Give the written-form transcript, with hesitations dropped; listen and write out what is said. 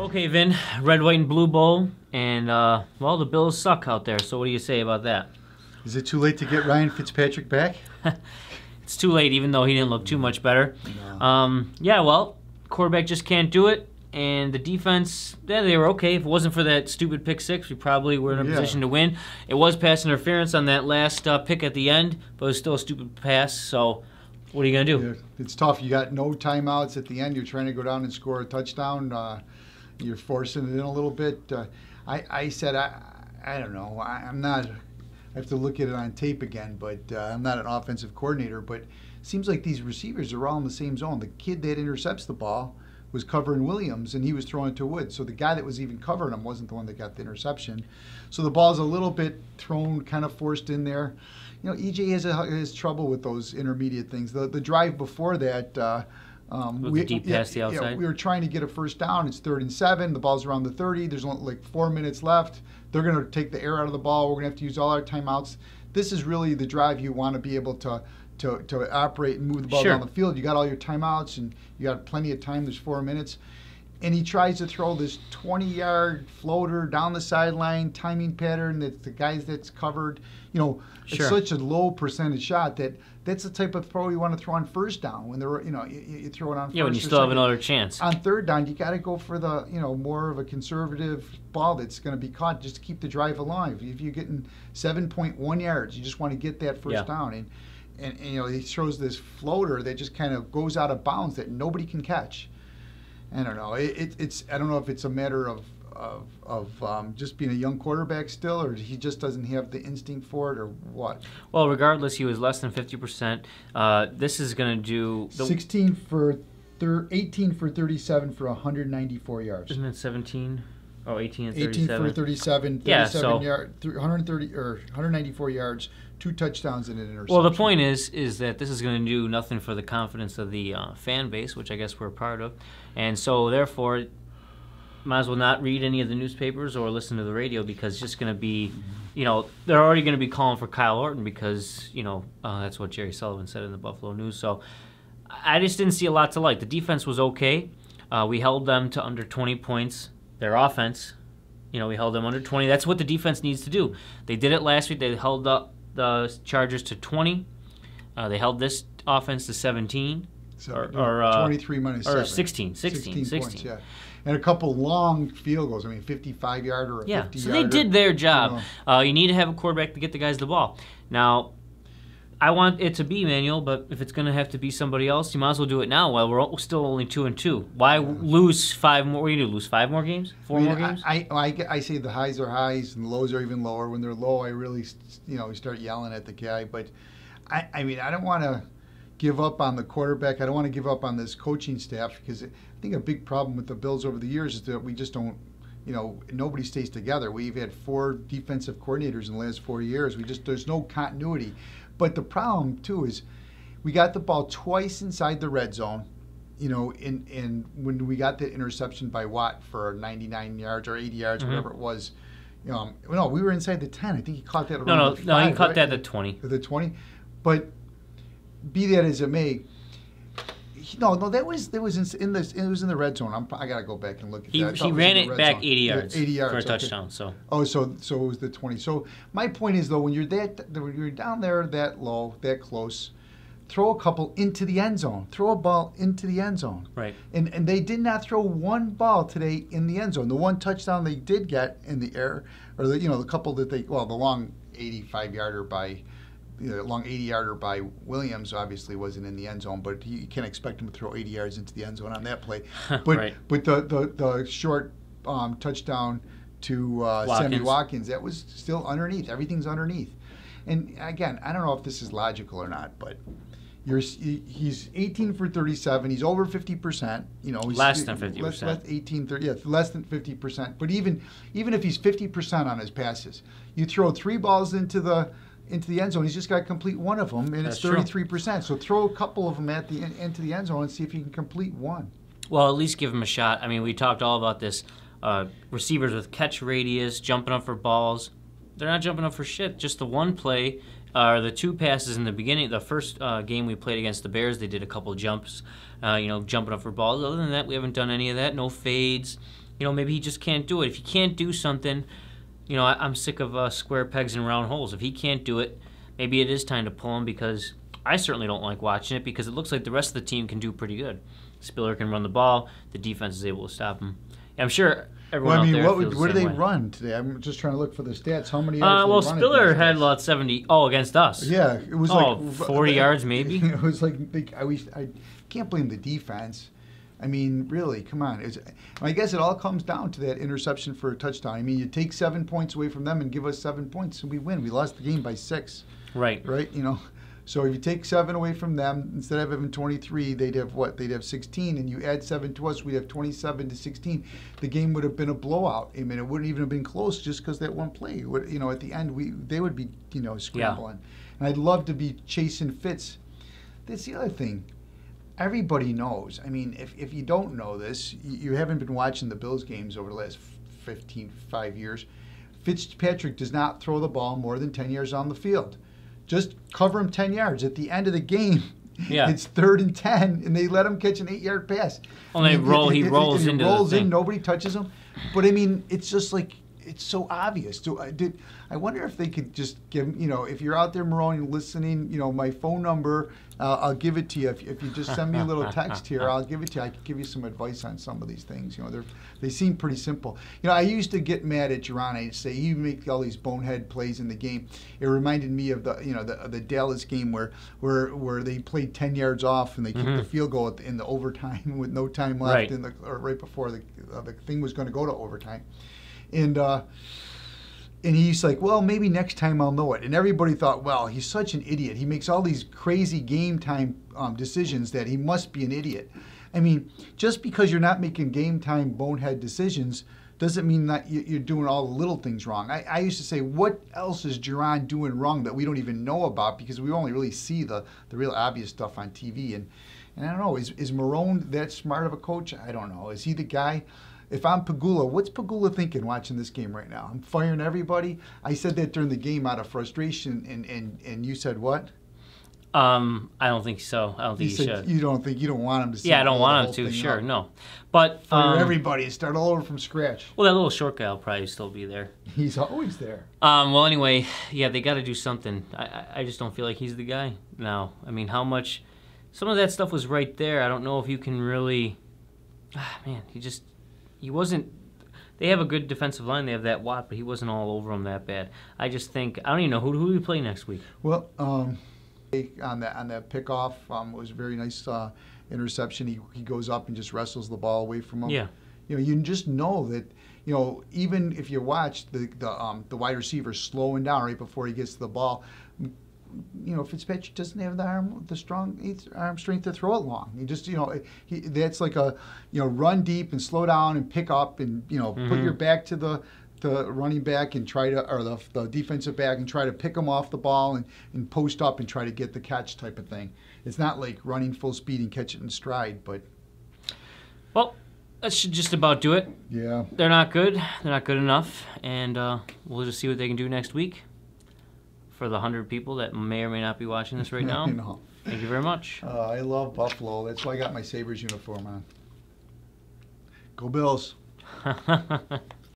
Okay, Vin, red, white, and blue bowl, and well, the Bills suck out there. So what do you say about that? Is it too late to get Ryan Fitzpatrick back? It's too late, even though he didn't look too much better. No. Yeah, well, quarterback just can't do it, and the defense, yeah, they were okay. If it wasn't for that stupid pick six, we probably were in a position to win. It was pass interference on that last pick at the end, but it was still a stupid pass. So what are you gonna do? Yeah, it's tough. You got no timeouts at the end. You're trying to go down and score a touchdown. You're forcing it in a little bit. I said, I don't know. I'm not. I have to look at it on tape again, but I'm not an offensive coordinator. But it seems like these receivers are all in the same zone. The kid that intercepts the ball was covering Williams, and he was throwing to Woods. So the guy that was even covering him wasn't the one that got the interception. So the ball's a little bit thrown, kind of forced in there. You know, EJ has trouble with those intermediate things. The drive before that. With the deep pass the outside? Yeah, we were trying to get a first down. It's 3rd and 7. The ball's around the 30. There's only like 4 minutes left. They're going to take the air out of the ball. We're going to have to use all our timeouts. This is really the drive you want to be able to operate and move the ball down the field. You got all your timeouts, and you got plenty of time. There's 4 minutes. And he tries to throw this 20-yard floater down the sideline, timing pattern that the guys that's covered. You know, it's such a low percentage shot that's the type of throw you want to throw on first down when they're, you know, you throw it on first. Yeah, when you still have another chance. On third down, you got to go for the, you know, more of a conservative ball that's going to be caught just to keep the drive alive. If you're getting 7.1 yards, you just want to get that first down. And you know, he throws this floater that just kind of goes out of bounds that nobody can catch. I don't know. It's I don't know if it's a matter of just being a young quarterback still, or he just doesn't have the instinct for it, or what. Well, regardless, he was less than 50%. This is going to do 18 for 37 for 194 yards. Isn't it 17? Oh, 18 and 37. 18 for 37, 37 yards, 130 or 194 yards, 2 touchdowns and an interception. Well, the point is that this is going to do nothing for the confidence of the fan base, which I guess we're a part of, and so therefore, might as well not read any of the newspapers or listen to the radio, because it's just going to be, you know, they're already going to be calling for Kyle Orton because, you know, that's what Jerry Sullivan said in the Buffalo News. So I just didn't see a lot to like. The defense was okay. We held them to under 20 points. Their offense, you know, we held them under 20. That's what the defense needs to do. They did it last week. They held up the Chargers to 20. They held this offense to 17. So, or 23 minus 7. Or 16 points, yeah. And a couple long field goals. I mean, 55-yarder or a 50-yarder. So they did their job. You need to have a quarterback to get the guys the ball. Now, I want it to be Manuel, but if it's going to have to be somebody else, you might as well do it now while we're still only 2-2. Why lose 5 more? What do you do? Lose 5 more games? 4 more games? I say the highs are highs and the lows are even lower. When they're low, I really, you know, start yelling at the guy. But I mean, I don't want to give up on the quarterback. I don't want to give up on this coaching staff, because I think a big problem with the Bills over the years is that we just don't, you know, nobody stays together. We've had 4 defensive coordinators in the last 4 years. There's no continuity. But the problem too is we got the ball twice inside the red zone, you know, in when we got the interception by Watt for 99 yards or 80 yards, whatever it was. You know, no, we were inside the 10. I think he caught that around the 5, he caught that at the 20. The 20. But be that as it may, no, that was it was in the red zone. I gotta go back and look at that. He ran it back 80 yards, 80 yards for a touchdown. So so it was the 20. So my point is, though, when you're down there that low, that close, throw a couple into the end zone. Throw a ball into the end zone. Right. And they did not throw one ball today in the end zone. The one touchdown they did get in the air, or the couple that the long 85-yarder by. The long 80-yarder by Williams obviously wasn't in the end zone, but you can't expect him to throw 80 yards into the end zone on that play. But but the short touchdown to Sammy Watkins, that was still underneath. Everything's underneath. And again, I don't know if this is logical or not, but he's 18 for 37. He's over 50%. You know, less than 50%. Less than 50%. But even if he's 50% on his passes, you throw 3 balls into the end zone, he's just got to complete one of them, and it's 33%. So throw a couple of them into the end zone and see if you can complete one. Well, at least give him a shot. I mean, we talked all about this. Receivers with catch radius, jumping up for balls. They're not jumping up for shit. Just the one play, or the two passes in the beginning. The first game we played against the Bears, they did a couple jumps, jumping up for balls. Other than that, we haven't done any of that. No fades. Maybe he just can't do it. If he can't do something, I'm sick of square pegs and round holes. If he can't do it, maybe it is time to pull him, because I certainly don't like watching it, because it looks like the rest of the team can do pretty good. Spiller can run the ball. The defense is able to stop him. I'm sure everyone out there feels the what did they same way. run today? I'm just trying to look for the stats. How many yards did they run Spiller against had us? about 70. Oh, against us. Yeah, it was 40 yards maybe. It was like I can't blame the defense. I mean, really, come on. I guess it all comes down to that interception for a touchdown. I mean, you take 7 points away from them and give us 7 points, and we win. We lost the game by 6. Right. Right. So if you take 7 away from them, instead of having 23, they'd have what? They'd have 16, and you add 7 to us, we'd have 27-16. The game would have been a blowout. I mean, it wouldn't even have been close just because that one play. At the end, they would be, scrambling. And I'd love to be chasing Fitz. That's the other thing. Everybody knows. I mean, if you don't know this, you haven't been watching the Bills games over the last 5 years. Fitzpatrick does not throw the ball more than 10 yards on the field. Just cover him 10 yards. At the end of the game, it's 3rd and 10, and they let him catch an 8-yard pass. Well, he rolls into the thing. Nobody touches him. But, I mean, it's just like, it's so obvious. So I wonder if they could just give, if you're out there, Marone, listening, my phone number, I'll give it to you. If you just send me a little text here, I'll give it to you. I can give you some advice on some of these things. They seem pretty simple. I used to get mad at Jerron. I'd say, you make all these bonehead plays in the game. It reminded me of the Dallas game where they played 10 yards off and they kicked the field goal in the overtime with no time left, right before the thing was going to go to overtime. And he's like, well, maybe next time I'll know it. And everybody thought, well, he's such an idiot. He makes all these crazy game time decisions that he must be an idiot. I mean, just because you're not making game time bonehead decisions doesn't mean that you're doing all the little things wrong. I used to say, what else is Jerron doing wrong that we don't even know about, because we only really see the real obvious stuff on TV. And I don't know, is Marone that smart of a coach? I don't know. Is he the guy? If I'm Pegula, what's Pegula thinking watching this game right now? I'm firing everybody. I said that during the game out of frustration, and you said what? I don't think so. I don't think he should. You don't want him to see. Yeah, I don't want him to. Sure, no. But fire everybody and start all over from scratch. Well, that little short guy will probably still be there. He's always there. Well, anyway, yeah, they got to do something. I just don't feel like he's the guy now. I mean, how much? Some of that stuff was right there. I don't know if you can really. Man, he wasn't. They have a good defensive line. They have that Watt, but he wasn't all over them that bad. I just think, I don't even know who do we play next week. Well, on that pickoff, was a very nice interception. He goes up and just wrestles the ball away from him. Yeah. You just know that. Even if you watch the wide receiver slowing down right before he gets to the ball. Fitzpatrick doesn't have the strong arm strength to throw it long. He just, that's like a, run deep and slow down and pick up and, put your back to the running back and try to, or the defensive back and try to pick him off the ball and post up and try to get the catch type of thing. It's not like running full speed and catch it in stride, but. Well, that should just about do it. Yeah. They're not good. They're not good enough. And we'll just see what they can do next week. For the 100 people that may or may not be watching this right now. No. Thank you very much. I love Buffalo. That's why I got my Sabres uniform on. Go Bills.